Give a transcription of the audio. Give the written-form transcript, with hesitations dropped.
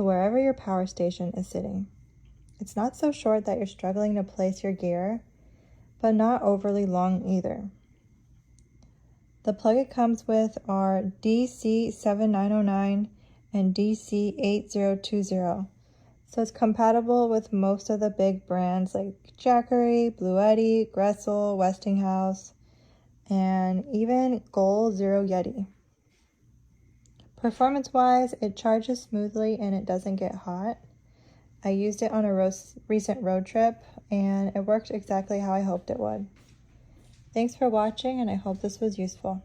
to wherever your power station is sitting. It's not so short that you're struggling to place your gear, but not overly long either. The plug it comes with are DC7909 and DC8020, so it's compatible with most of the big brands like Jackery, BLUETTI, GRECELL, Westinghouse, and even Zero Yeti. Performance-wise, it charges smoothly and it doesn't get hot. I used it on a recent road trip and it worked exactly how I hoped it would. Thanks for watching, and I hope this was useful.